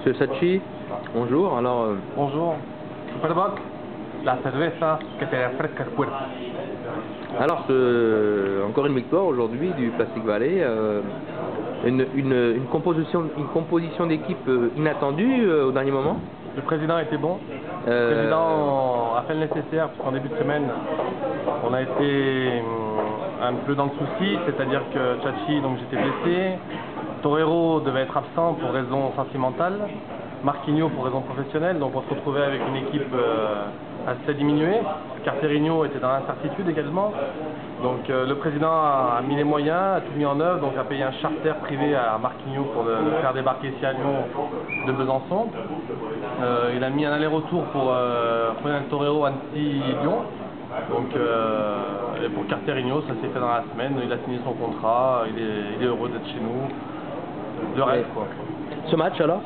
Monsieur Sacchi, bonjour. Alors, Bonjour. Superboc, la cerveza que te refresca el cuerpo. alors encore une victoire aujourd'hui du Plastic Valley. Une composition d'équipe inattendue au dernier moment. Le président était bon. Le président a fait le nécessaire parce qu'en début de semaine, on a été un peu dans le souci, c'est-à-dire que Chachi, donc j'étais blessé, Torero devait être absent pour raison sentimentale, Marquinhos pour raison professionnelle, donc on se retrouvait avec une équipe assez diminuée. Carterino était dans l'incertitude également. Donc le président a mis les moyens, a tout mis en œuvre, donc a payé un charter privé à Marquinhos pour le faire débarquer ici à Lyon de Besançon. Il a mis un aller-retour pour Juan Torero, Annecy, Lyon. Donc et pour Carterino, ça s'est fait dans la semaine, il a signé son contrat, il est heureux d'être chez nous. De rêve quoi. Ce match alors?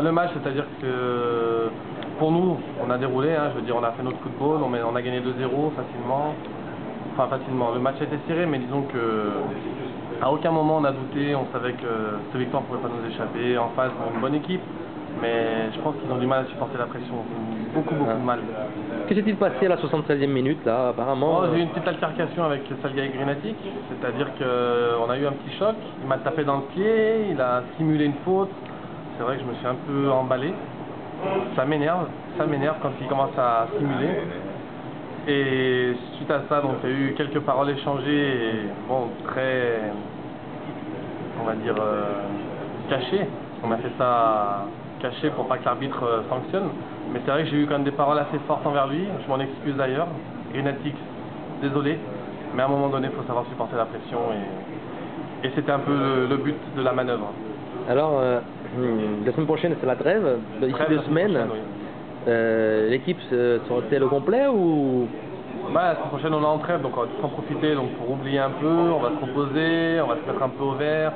Le match, c'est-à-dire que pour nous, on a déroulé, je veux dire, on a fait notre football, on a gagné 2-0 facilement. Enfin facilement, le match a été serré, mais disons que à aucun moment on a douté, on savait que cette victoire ne pouvait pas nous échapper. En face, on a une bonne équipe, mais je pense qu'ils ont du mal à supporter la pression, beaucoup de mal. Que s'est-il passé à la 73e minute là, apparemment? J'ai eu une petite altercation avec Salgaï Grenatic, c'est-à-dire qu'on a eu un petit choc, il m'a tapé dans le pied, il a simulé une faute. C'est vrai que je me suis un peu emballé. Ça m'énerve quand il commence à simuler. Et suite à ça, donc il y a eu quelques paroles échangées, et, bon, très, on va dire, cachées. On a fait ça caché pour pas que l'arbitre sanctionne. Mais c'est vrai que j'ai eu quand même des paroles assez fortes envers lui. Je m'en excuse d'ailleurs. Grenatic, désolé. Mais à un moment donné, il faut savoir supporter la pression. Et c'était un peu le but de la manœuvre. Alors, la semaine prochaine, c'est la trêve. D'ici 2 semaines, oui. L'équipe sera-t-elle au complet ou? La semaine prochaine, on est en trêve, donc on va tous en profiter donc, pour oublier un peu. On va se reposer, on va se mettre un peu au vert.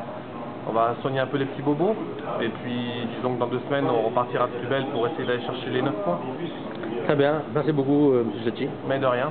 On va soigner un peu les petits bobos. Et puis, disons que dans 2 semaines, on repartira de plus belle pour essayer d'aller chercher les 9 points. Très bien. Merci beaucoup, M. Sacchi. Mais de rien.